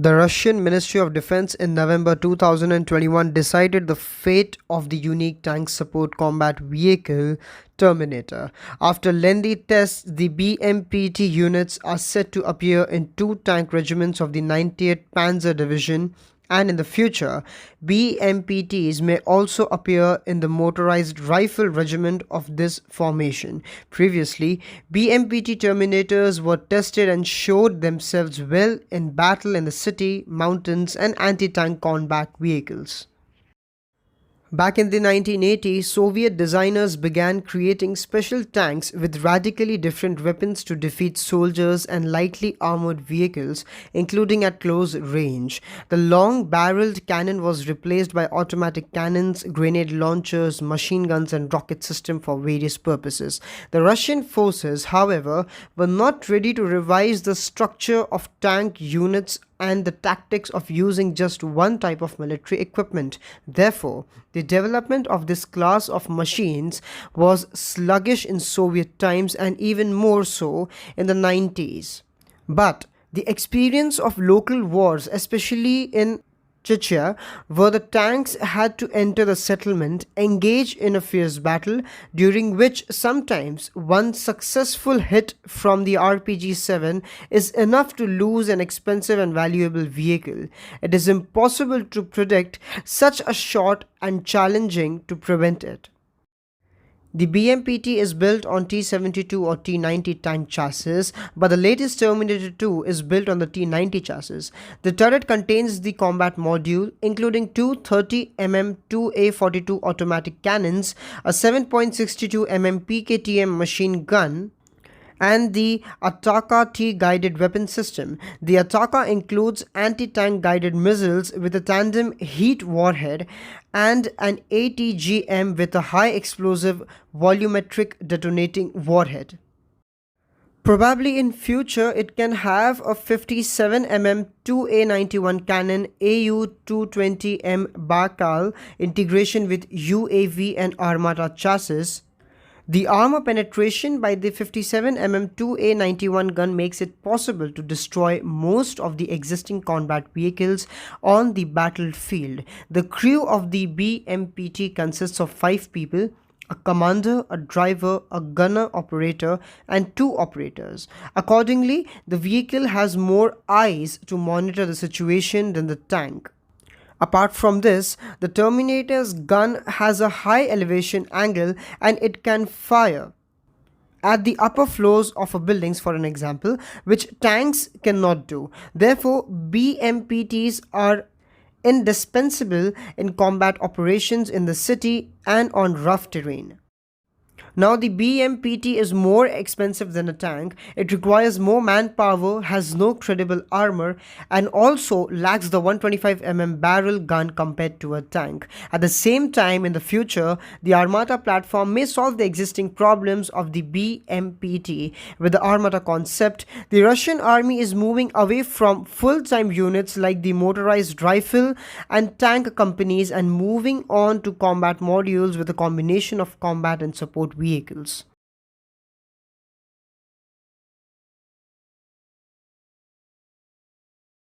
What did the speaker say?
The Russian Ministry of Defense in November 2021 decided the fate of the unique tank support combat vehicle Terminator. After lengthy tests, the BMPT units are set to appear in two tank regiments of the 90th Panzer Division, and in the future, BMPTs may also appear in the motorized rifle regiment of this formation. Previously, BMPT Terminators were tested and showed themselves well in battle in the city, mountains, and anti tank combat vehicles. Back in the 1980s, Soviet designers began creating special tanks with radically different weapons to defeat soldiers and lightly armored vehicles, including at close range. The long-barreled cannon was replaced by automatic cannons, grenade launchers, machine guns, and rocket system for various purposes. The Russian forces, however, were not ready to revise the structure of tank units and the tactics of using just one type of military equipment. Therefore, the development of this class of machines was sluggish in Soviet times and even more so in the 90s. But the experience of local wars, especially in Chechnya, where the tanks had to enter the settlement, engage in a fierce battle, during which sometimes one successful hit from the RPG-7 is enough to lose an expensive and valuable vehicle. It is impossible to predict such a shot and challenging to prevent it. The BMPT is built on T-72 or T-90 tank chassis, but the latest Terminator 2 is built on the T-90 chassis. The turret contains the combat module, including two 30mm 2A42 automatic cannons, a 7.62mm PKTM machine gun, and the Ataka T-guided weapon system. The Ataka includes anti-tank guided missiles with a tandem heat warhead and an ATGM with a high explosive volumetric detonating warhead. Probably in future it can have a 57mm 2A91 cannon AU-220M Baikal integration with UAV and Armata chassis. The armor penetration by the 57mm 2A91 gun makes it possible to destroy most of the existing combat vehicles on the battlefield. The crew of the BMPT consists of 5 people: a commander, a driver, a gunner operator, and 2 operators. Accordingly, the vehicle has more eyes to monitor the situation than the tank. Apart from this, the Terminator's gun has a high elevation angle and it can fire at the upper floors of a buildings, for an example, which tanks cannot do. Therefore, BMPTs are indispensable in combat operations in the city and on rough terrain. Now, the BMPT is more expensive than a tank, it requires more manpower, has no credible armor, and also lacks the 125mm barrel gun compared to a tank. At the same time, in the future, the Armata platform may solve the existing problems of the BMPT. With the Armata concept, the Russian army is moving away from full-time units like the motorized rifle and tank companies and moving on to combat modules with a combination of combat and support vehicles.